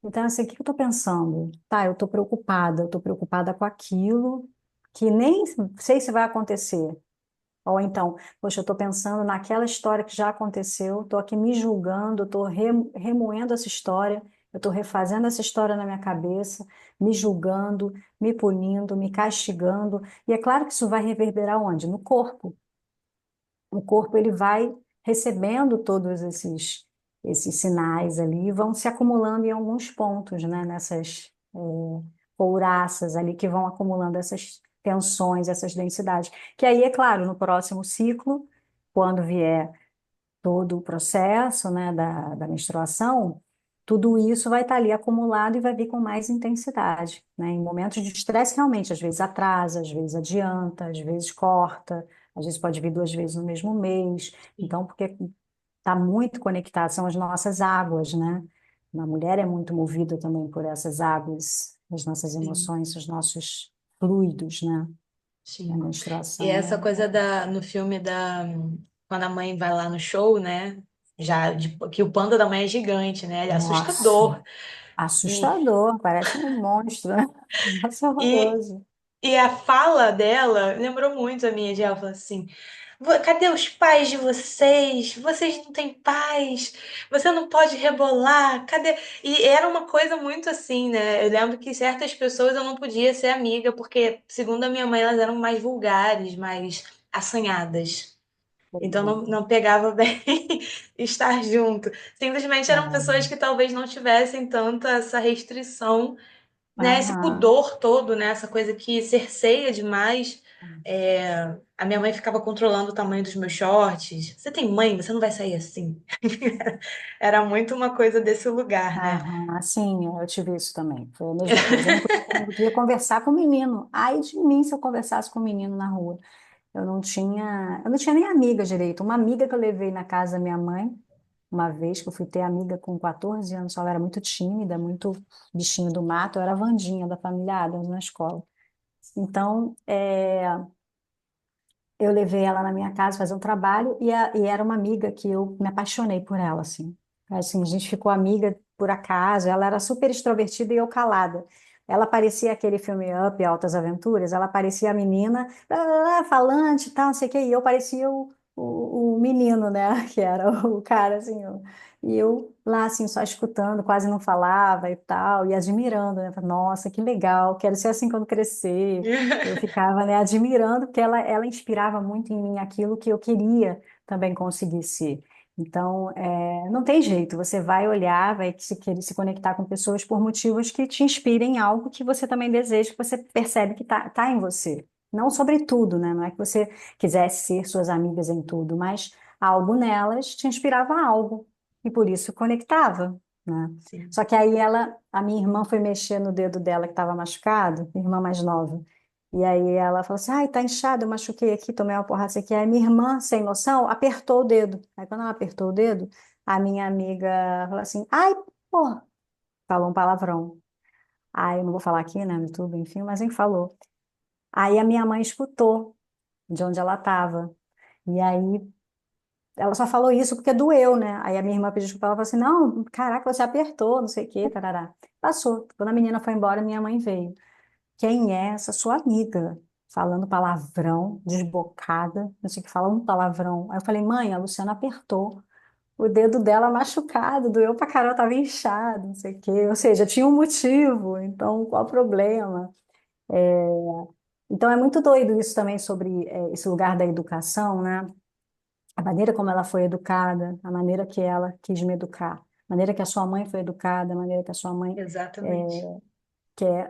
Então, assim, o que eu estou pensando? Tá, eu estou preocupada com aquilo que nem sei se vai acontecer. Ou então, poxa, eu estou pensando naquela história que já aconteceu, estou aqui me julgando, estou remoendo essa história, eu estou refazendo essa história na minha cabeça, me julgando, me punindo, me castigando. E é claro que isso vai reverberar onde? No corpo. O corpo ele vai recebendo todos esses sinais ali e vão se acumulando em alguns pontos, né? Nessas couraças ali que vão acumulando essas tensões, essas densidades. Que aí, é claro, no próximo ciclo, quando vier todo o processo, né, da menstruação, tudo isso vai estar ali acumulado e vai vir com mais intensidade, né? Em momentos de estresse, realmente, às vezes atrasa, às vezes adianta, às vezes corta, às vezes pode vir 2 vezes no mesmo mês. Então, porque está muito conectado, são as nossas águas, né? A mulher é muito movida também por essas águas, as nossas Sim, emoções, os nossos fluidos, né? A sim. E essa menstruação coisa no filme quando a mãe vai lá no show, né? Que o panda da mãe é gigante, né? Ele é nossa, assustador. E, assustador, parece um monstro, né? Nossa, e, horroroso. e a fala dela lembrou muito a minha de ela falou assim: Cadê os pais de vocês? Vocês não têm pais. Você não pode rebolar. Cadê?" E era uma coisa muito assim, né? Eu lembro que certas pessoas eu não podia ser amiga porque, segundo a minha mãe, elas eram mais vulgares, mais assanhadas. Então não pegava bem estar junto. Simplesmente eram pessoas que talvez não tivessem tanta essa restrição, né? Esse Aham. pudor todo, né? Essa coisa que cerceia demais. A minha mãe ficava controlando o tamanho dos meus shorts. Você tem mãe, você não vai sair assim. Era muito uma coisa desse lugar, né? Aham, sim, eu tive isso também. Foi a mesma coisa. Eu não podia conversar com o menino. Ai de mim se eu conversasse com o menino na rua. Eu não tinha nem amiga direito. Uma amiga que eu levei na casa da minha mãe. uma vez que eu fui ter amiga com 14 anos, ela era muito tímida, muito bichinho do mato, eu era a Wandinha da família Addams na escola. Então, eu levei ela na minha casa fazer um trabalho e era uma amiga que eu me apaixonei por ela, assim. Assim, a gente ficou amiga por acaso, ela era super extrovertida e eu calada. Ela parecia aquele filme Up, Altas Aventuras, ela parecia a menina, falante e tal, não sei o quê, e eu parecia o menino, né, que era o cara, assim, e eu lá, assim, só escutando, quase não falava e tal, e admirando, né, nossa, que legal, quero ser assim quando crescer. Eu ficava, né, admirando, porque ela inspirava muito em mim aquilo que eu queria também conseguir ser. Então, não tem jeito, você vai olhar, vai se querer se conectar com pessoas por motivos que te inspirem em algo que você também deseja, que você percebe que tá em você. Não sobre tudo, né? Não é que você quisesse ser suas amigas em tudo, mas algo nelas te inspirava a algo, e por isso conectava, né? Sim. Só que aí a minha irmã foi mexer no dedo dela que estava machucado, minha irmã mais nova. E aí ela falou assim, ai, tá inchado, eu machuquei aqui, tomei uma porrada isso aqui. Aí minha irmã, sem noção, apertou o dedo. Aí quando ela apertou o dedo, a minha amiga falou assim, ai, pô, falou um palavrão. Aí eu não vou falar aqui, né, no YouTube, enfim, mas nem falou. Aí a minha mãe escutou de onde ela estava. E aí ela só falou isso porque doeu, né? Aí a minha irmã pediu desculpa, ela falou assim, não, caraca, você apertou, não sei o quê, tarará. Passou. Quando a menina foi embora, minha mãe veio. Quem é essa sua amiga? Falando palavrão, desbocada, não sei o que, fala um palavrão. Aí eu falei, mãe, a Luciana apertou o dedo dela machucado, doeu pra caramba, tava inchado, não sei o quê. Ou seja, tinha um motivo, então qual o problema? Então é muito doido isso também sobre esse lugar da educação, né? A maneira como ela foi educada, a maneira que ela quis me educar, a maneira que a sua mãe foi educada, a maneira que a sua mãe Exatamente. quer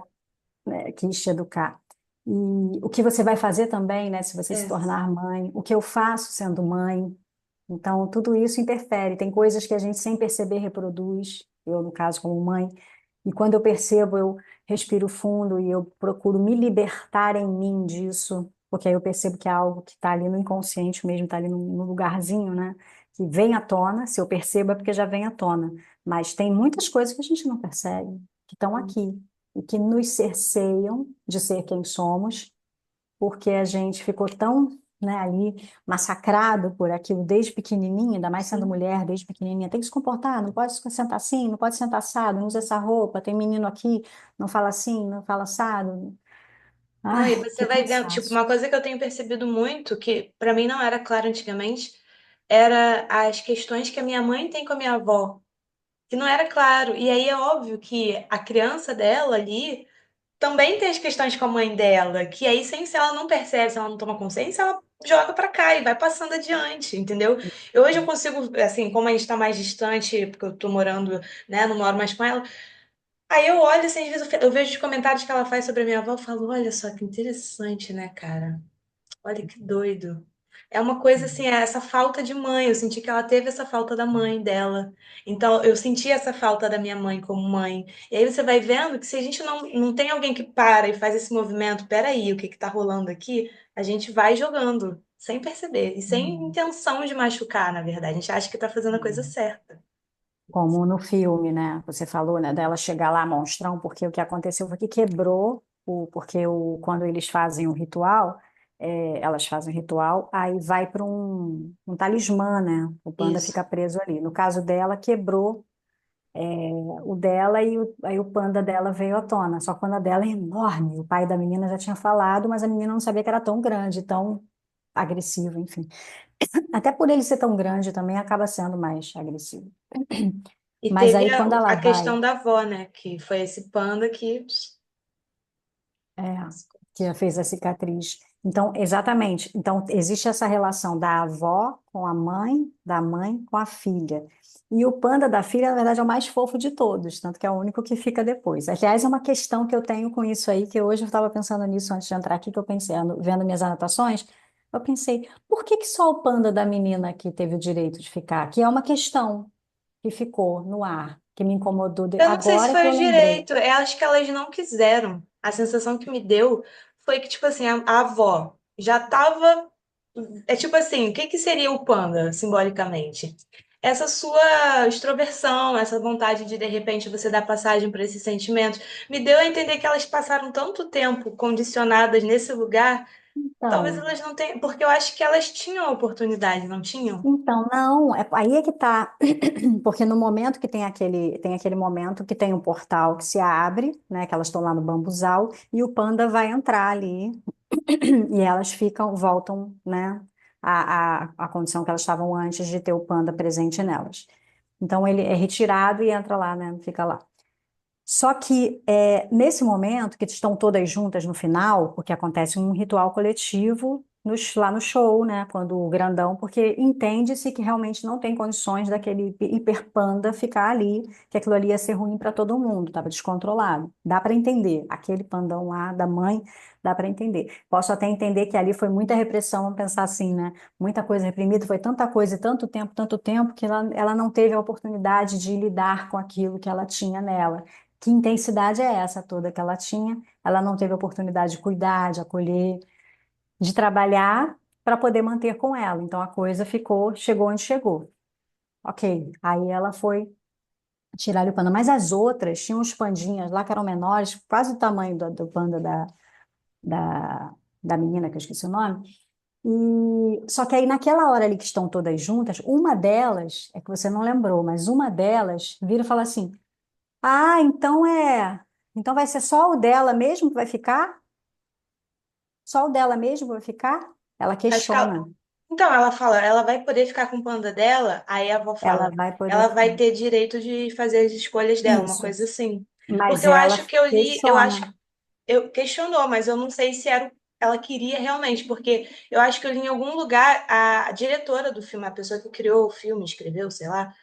quis te educar. E o que você vai fazer também, né, se você se É, tornar mãe, o que eu faço sendo mãe. Então, tudo isso interfere. Tem coisas que a gente sem perceber reproduz, eu, no caso, como mãe, e quando eu percebo, eu respiro fundo e eu procuro me libertar em mim disso, porque aí eu percebo que é algo que está ali no inconsciente mesmo, está ali no lugarzinho, né? Que vem à tona, se eu percebo é porque já vem à tona. Mas tem muitas coisas que a gente não percebe, que estão aqui, e que nos cerceiam de ser quem somos, porque a gente ficou tão, né, ali massacrado por aquilo desde pequenininha, ainda mais sendo sim. mulher desde pequenininha, tem que se comportar, não pode sentar assim, não pode sentar assado, não usa essa roupa, tem menino aqui, não fala assim, não fala assado. Não, e Ai, você que vai vendo, tipo, cansaço. uma coisa que eu tenho percebido muito, que pra mim não era claro antigamente, era as questões que a minha mãe tem com a minha avó, que não era claro. E aí é óbvio que a criança dela ali também tem as questões com a mãe dela, que aí, sem se ela não percebe, se ela não toma consciência, ela joga pra cá e vai passando adiante, entendeu? E hoje eu consigo, assim, como a gente tá mais distante, porque eu tô morando, né, não moro mais com ela, aí eu olho, assim, às vezes eu vejo os comentários que ela faz sobre a minha avó, eu falo, olha só que interessante, né, cara? Olha que doido. É uma coisa assim, é essa falta de mãe. Eu senti que ela teve essa falta da mãe dela. Então, eu senti essa falta da minha mãe como mãe. E aí você vai vendo que se a gente não tem alguém que para e faz esse movimento, peraí, o que que tá rolando aqui? A gente vai jogando, sem perceber. E sem intenção de machucar, na verdade. A gente acha que tá fazendo a coisa certa. Como no filme, né? Você falou, né, dela chegar lá monstrão, porque o que aconteceu foi que quebrou porque quando eles fazem o ritual, elas fazem o ritual, aí vai para um talismã, né? O panda Isso. fica preso ali. No caso dela, quebrou o dela e aí o panda dela veio à tona. Só que o panda dela é enorme. O pai da menina já tinha falado, mas a menina não sabia que era tão grande, tão agressivo, enfim. Até por ele ser tão grande também acaba sendo mais agressivo. E Mas teve aí quando ela a vai, questão da avó, né? Que foi esse panda que. é, que fez a cicatriz. Então, exatamente. Então, existe essa relação da avó com a mãe, da mãe com a filha. E o panda da filha, na verdade, é o mais fofo de todos, tanto que é o único que fica depois. Aliás, é uma questão que eu tenho com isso aí, que hoje eu estava pensando nisso antes de entrar aqui, que eu pensei, vendo minhas anotações, eu pensei, por que que só o panda da menina que teve o direito de ficar? Que é uma questão que ficou no ar, que me incomodou Eu não sei se agora que foi eu o lembrei. direito, eu acho que elas não quiseram. A sensação que me deu foi que, tipo assim, a avó já tava. É tipo assim, o que que seria o panda, simbolicamente? essa sua extroversão, essa vontade de repente você dar passagem para esses sentimentos, me deu a entender que elas passaram tanto tempo condicionadas nesse lugar, talvez Então, elas não tenham, porque eu acho que elas tinham a oportunidade, não tinham? então, não, aí é que tá, porque no momento que tem aquele momento que tem um portal que se abre, né, que elas estão lá no bambuzal, e o panda vai entrar ali, e elas voltam, né, à condição que elas estavam antes de ter o panda presente nelas. Então ele é retirado e entra lá, né, fica lá. Só que nesse momento que estão todas juntas no final, porque acontece um ritual coletivo lá no show, né? Quando o grandão, porque entende-se que realmente não tem condições daquele hiperpanda ficar ali, que aquilo ali ia ser ruim para todo mundo, estava descontrolado. Dá para entender. Aquele pandão lá da mãe, dá para entender. Posso até entender que ali foi muita repressão, vamos pensar assim, né? Muita coisa reprimida, foi tanta coisa e tanto tempo, que ela não teve a oportunidade de lidar com aquilo que ela tinha nela. Que intensidade é essa toda que ela tinha? Ela não teve oportunidade de cuidar, de acolher, de trabalhar para poder manter com ela. Então a coisa chegou onde chegou. Ok, aí ela foi tirar o panda. Mas as outras tinham uns pandinhas lá que eram menores, quase o tamanho do panda da, da menina, que eu esqueci o nome. E só que aí naquela hora ali que estão todas juntas, uma delas, é que você não lembrou, mas uma delas vira e fala assim: ah, então vai ser só o dela mesmo que vai ficar? Só o dela mesmo vai ficar? Ela Acho que ela... questiona. Então, ela fala, ela vai poder ficar com o panda dela, aí a avó Ela fala, vai poder ela vai ficar. ter direito de fazer as escolhas dela, uma Isso. coisa assim. Mas Porque eu ela acho que eu li, eu acho, questiona. eu questionou, mas eu não sei se era ela queria realmente, porque eu acho que eu li em algum lugar a diretora do filme, a pessoa que criou o filme, escreveu, sei lá,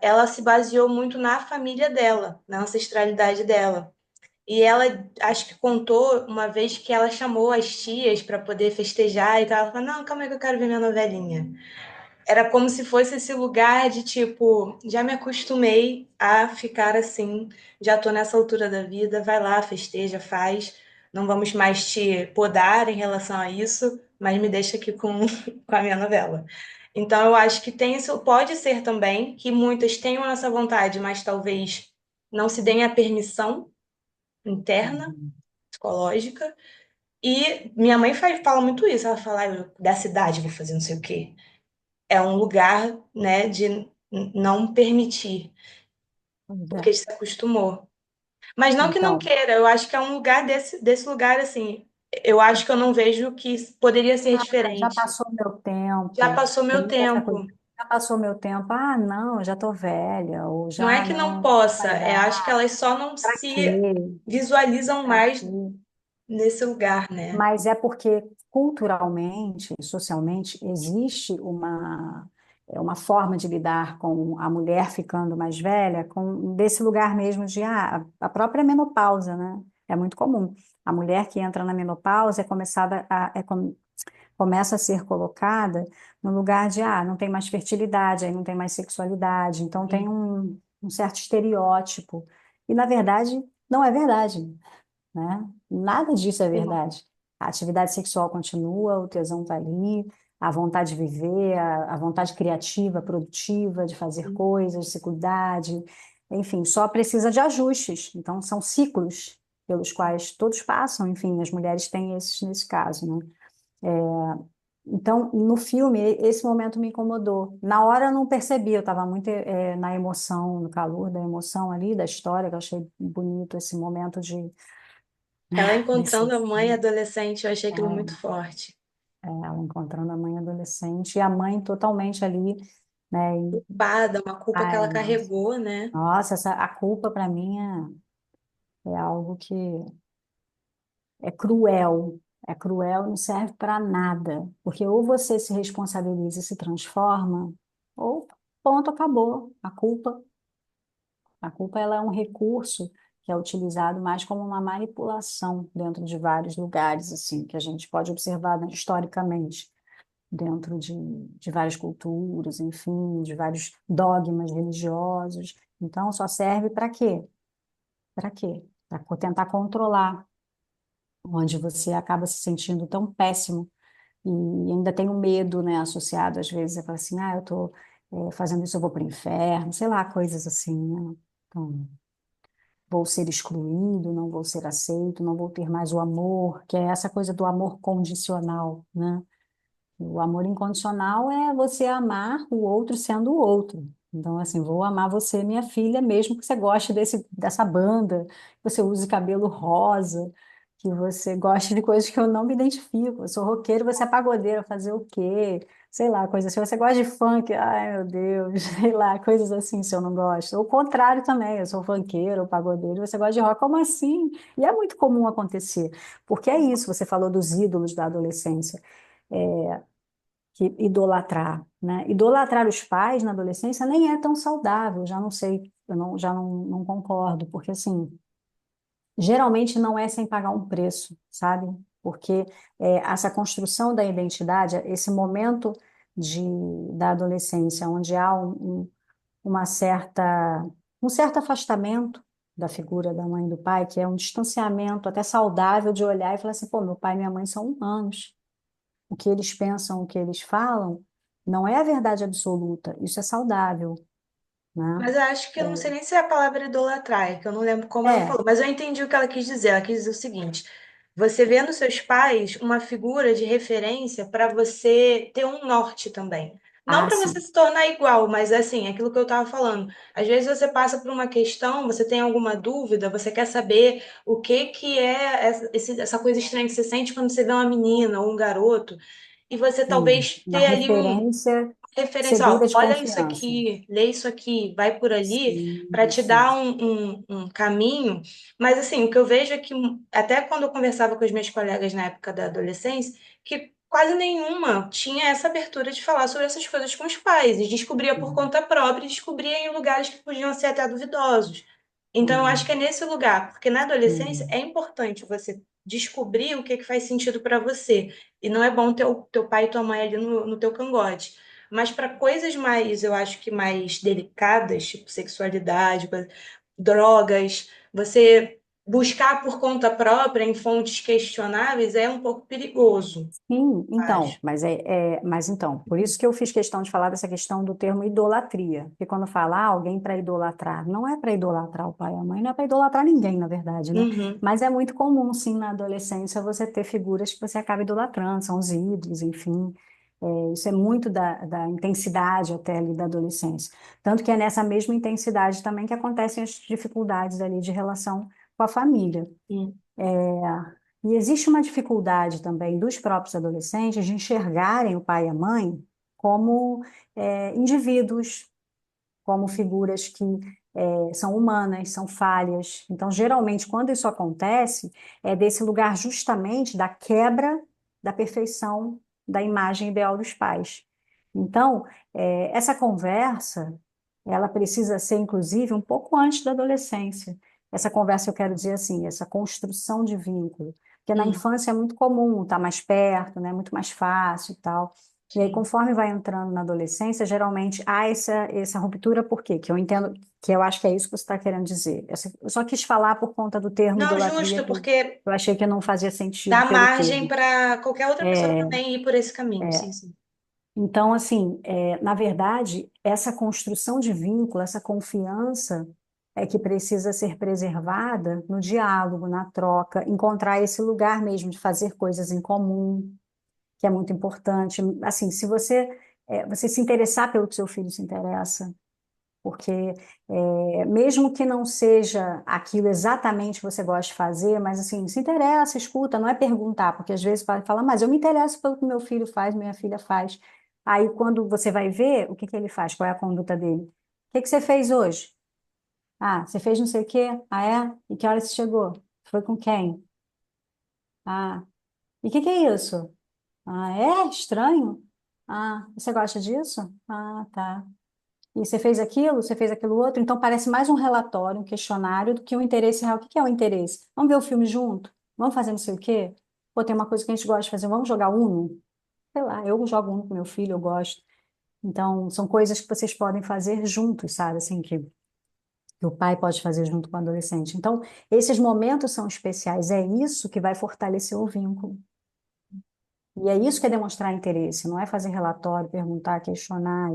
ela se baseou muito na família dela, na ancestralidade dela. E ela, acho que contou uma vez que ela chamou as tias para poder festejar e tal. Ela falou: Não, calma aí que eu quero ver minha novelinha. Era como se fosse esse lugar de tipo, já me acostumei a ficar assim, já tô nessa altura da vida, vai lá, festeja, faz. Não vamos mais te podar em relação a isso, mas me deixa aqui com, com a minha novela. Então eu acho que tem isso, pode ser também que muitas tenham essa vontade, mas talvez não se deem a permissão interna, Uhum. psicológica. E minha mãe fala muito isso. Ela fala, eu, da cidade vou fazer não sei o quê. É um lugar, né, de não permitir, Pois é. porque se acostumou. Mas não que não Então, queira, eu acho que é um lugar desse lugar, assim. Eu acho que eu não vejo que poderia ser já diferente. passou meu Já tempo. passou Tem meu muita essa coisa. tempo. Já passou meu tempo. Ah, não, eu já tô velha. Ou Não é já que não não possa, vai é acho que dar. elas só não Pra se quê? visualizam Pra mais quê? nesse lugar, né? Mas é porque culturalmente, socialmente, existe uma forma de lidar com a mulher ficando mais velha, desse lugar mesmo de a própria menopausa, né? É muito comum. A mulher que entra na menopausa começa a ser colocada no lugar de não tem mais fertilidade, aí não tem mais sexualidade, então tem um certo estereótipo. E, na verdade, não é verdade, né? Nada disso é Sim. verdade. A atividade sexual continua, o tesão está ali, a vontade de viver, a vontade criativa, produtiva, de fazer coisas, de se cuidar, enfim, só precisa de ajustes. Então, são ciclos pelos quais todos passam, enfim, as mulheres têm esses nesse caso, né? Então, no filme, esse momento me incomodou. Na hora eu não percebi, eu estava muito na emoção, no calor da emoção ali, da história, que eu achei bonito esse momento Ela desse, encontrando a mãe adolescente, eu achei aquilo muito forte. ela encontrando a mãe adolescente e a mãe totalmente ali, né? Culpada, uma culpa que Ai, ela nossa, carregou, né? nossa, a culpa para mim é algo que é cruel. É cruel e não serve para nada, porque ou você se responsabiliza e se transforma, ou ponto, acabou. A culpa ela é um recurso que é utilizado mais como uma manipulação dentro de vários lugares, assim, que a gente pode observar, né, historicamente, dentro de várias culturas, enfim, de vários dogmas religiosos. Então, só serve para quê? Para quê? Para tentar controlar, onde você acaba se sentindo tão péssimo e ainda tem um medo, né, associado às vezes, é falar assim, eu tô fazendo isso eu vou para o inferno, sei lá, coisas assim, né? Então, vou ser excluído, não vou ser aceito, não vou ter mais o amor, que é essa coisa do amor condicional, né? O amor incondicional é você amar o outro sendo o outro. Então, assim, vou amar você, minha filha, mesmo que você goste dessa banda, que você use cabelo rosa, que você goste de coisas que eu não me identifico. Eu sou roqueiro, você é pagodeiro, fazer o quê? Sei lá, coisas assim. Você gosta de funk? Ai, meu Deus, sei lá, coisas assim, se eu não gosto. O contrário também, eu sou funkeiro, pagodeiro, você gosta de rock? Como assim? E é muito comum acontecer, porque é isso, você falou dos ídolos da adolescência. Que idolatrar, né? Idolatrar os pais na adolescência nem é tão saudável, já não sei, não concordo, porque assim, geralmente não é sem pagar um preço, sabe? Porque essa construção da identidade, esse momento de, da adolescência, onde há uma um certo afastamento da figura da mãe e do pai, que é um distanciamento até saudável de olhar e falar assim, pô, meu pai e minha mãe são humanos, o que eles pensam, o que eles falam, não é a verdade absoluta. Isso é saudável, né? Mas eu acho que eu não sei nem se é a palavra idolatrar, é que eu não lembro como ela É, falou, mas eu entendi o que ela quis dizer. Ela quis dizer o seguinte: você vê nos seus pais uma figura de referência para você ter um norte também. Não para você sim. se tornar igual, mas assim, é aquilo que eu estava falando. Às vezes você passa por uma questão, você tem alguma dúvida, você quer saber o que que é essa coisa estranha que você sente quando você vê uma menina ou um garoto, e você Sim, talvez uma ter ali referência referência, ó, segura de olha isso confiança. aqui, lê isso aqui, vai por ali, para Sim, te sim, dar um caminho. Mas assim, o que eu vejo é que, até quando eu conversava com as minhas colegas na época da adolescência, que quase nenhuma tinha essa abertura de falar sobre essas coisas com os pais, e descobria por sim, conta própria, e descobria em lugares que podiam ser até duvidosos. Então, eu acho que é sim, nesse lugar, porque na adolescência sim. é importante você descobrir o que que faz sentido para você. E não é bom ter o teu pai e tua mãe ali no teu cangote. Mas para coisas mais, eu acho que mais delicadas, tipo sexualidade, drogas, você buscar por conta própria em fontes questionáveis é um pouco perigoso, Sim, então, acho. mas então, por isso que eu fiz questão de falar dessa questão do termo idolatria, porque quando fala alguém para idolatrar, não é para idolatrar o pai e a mãe, não é para idolatrar ninguém, na verdade, né? Uhum. Mas é muito comum, sim, na adolescência você ter figuras que você acaba idolatrando, são os ídolos, enfim. Isso é muito da intensidade até ali da adolescência. Tanto que é nessa mesma intensidade também que acontecem as dificuldades ali de relação com a família. Uhum. E existe uma dificuldade também dos próprios adolescentes de enxergarem o pai e a mãe como indivíduos, como figuras que são humanas, são falhas. Então, geralmente, quando isso acontece, é desse lugar justamente da quebra da perfeição da imagem ideal dos pais. Então, essa conversa, ela precisa ser, inclusive, um pouco antes da adolescência. Essa conversa, eu quero dizer assim, essa construção de vínculo. Porque na Uhum. infância é muito comum estar mais perto, né? Muito mais fácil e tal. E aí, Sim. conforme vai entrando na adolescência, geralmente há essa ruptura, por quê? Que eu entendo, que eu acho que é isso que você está querendo dizer. Eu só quis falar por conta do termo Não, idolatria, justo, que porque eu achei que não fazia sentido dá pelo margem termo. para qualquer outra pessoa É, também ir por esse caminho. é. Sim, sim. Então, assim, na verdade, essa construção de vínculo, essa confiança é que precisa ser preservada no diálogo, na troca, encontrar esse lugar mesmo de fazer coisas em comum, que é muito importante. Assim, se você se interessar pelo que seu filho se interessa, porque mesmo que não seja aquilo exatamente que você gosta de fazer, mas assim, se interessa, escuta, não é perguntar, porque às vezes pode falar, mas eu me interesso pelo que meu filho faz, minha filha faz. Aí quando você vai ver, o que que ele faz, qual é a conduta dele? O que que você fez hoje? Ah, você fez não sei o quê? Ah, é? E que hora você chegou? Foi com quem? Ah, e o que que é isso? Ah, é estranho? Ah, você gosta disso? Ah, tá. E você fez aquilo outro, então parece mais um relatório, um questionário, do que um interesse real. O que que é o interesse? Vamos ver o filme junto? Vamos fazer não sei o quê? Pô, tem uma coisa que a gente gosta de fazer, vamos jogar Uno? Sei lá, eu jogo Uno com meu filho, eu gosto. Então, são coisas que vocês podem fazer juntos, sabe? Assim, que o pai pode fazer junto com o adolescente. Então, esses momentos são especiais, é isso que vai fortalecer o vínculo. E é isso que é demonstrar interesse, não é fazer relatório, perguntar, questionar.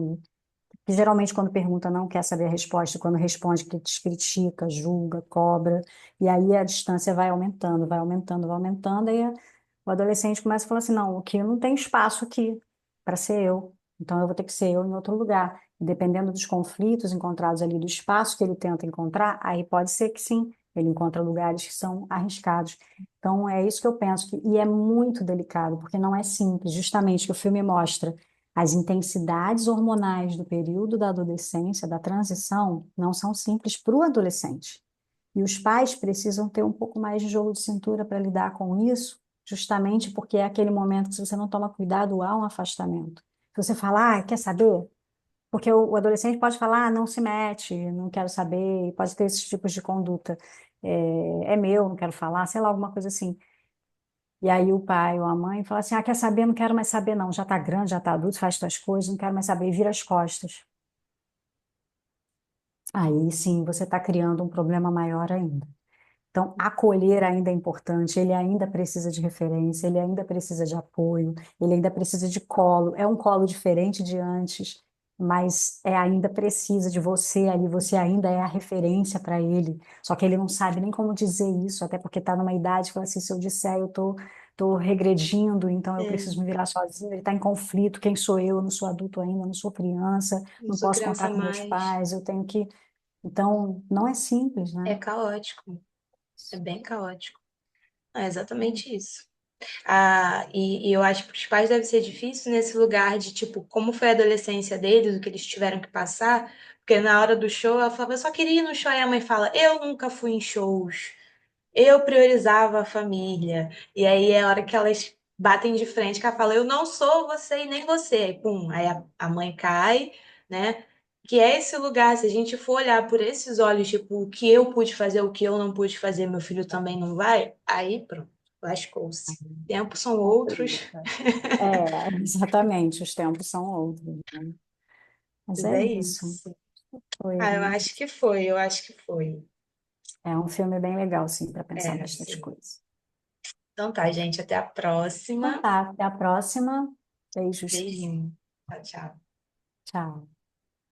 que geralmente quando pergunta não quer saber a resposta, quando responde que te critica, julga, cobra, e aí a distância vai aumentando, vai aumentando, vai aumentando, e o adolescente começa a falar assim, não, aqui não tem espaço aqui para ser eu, então eu vou ter que ser eu em outro lugar. E dependendo dos conflitos encontrados ali, do espaço que ele tenta encontrar, aí pode ser que sim, ele encontra lugares que são arriscados. Então é isso que eu penso, e é muito delicado, porque não é simples, justamente que o filme mostra as intensidades hormonais do período da adolescência, da transição, não são simples para o adolescente. E os pais precisam ter um pouco mais de jogo de cintura para lidar com isso, justamente porque é aquele momento que, se você não toma cuidado, há um afastamento. Se você falar, ah, quer saber? Porque o adolescente pode falar, ah, não se mete, não quero saber, pode ter esses tipos de conduta. É meu, não quero falar, sei lá, alguma coisa assim. E aí o pai ou a mãe fala assim, ah, quer saber? Não quero mais saber não, já está grande, já está adulto, faz suas coisas, não quero mais saber, e vira as costas. Aí sim, você está criando um problema maior ainda. Então, acolher ainda é importante, ele ainda precisa de referência, ele ainda precisa de apoio, ele ainda precisa de colo. É um colo diferente de antes, mas ainda precisa de você ali, você ainda é a referência para ele. Só que ele não sabe nem como dizer isso, até porque está numa idade que fala assim, se eu disser, tô regredindo, então eu É, preciso me virar sozinho, ele está em conflito, quem sou eu? Eu não sou adulto ainda, não sou criança, não não sou posso contar criança com meus mais. pais, eu tenho que... Então, não é simples, É né? caótico. É bem caótico. É Hum. exatamente isso. Ah, e eu acho que para os pais deve ser difícil nesse lugar de, tipo, como foi a adolescência deles, o que eles tiveram que passar, porque na hora do show ela falava, eu só queria ir no show, e a mãe fala, eu nunca fui em shows, eu priorizava a família, e aí é a hora que elas batem de frente, que ela fala, eu não sou você e nem você, aí pum, aí a mãe cai, né? Que é esse lugar, se a gente for olhar por esses olhos, tipo, o que eu pude fazer, o que eu não pude fazer, meu filho também não vai, aí pronto, lascou-se. Tempos são outros, Complica. É, exatamente, os tempos são outros, né? Mas mas é é isso. isso. Foi, Ah, eu acho que foi, eu acho que foi. é um filme bem legal, sim, para pensar É, bastante sim. coisa. Então tá, gente, até a Então próxima. tá, até a próxima. Beijos. Beijinho. Tchau, tchau. Tchau.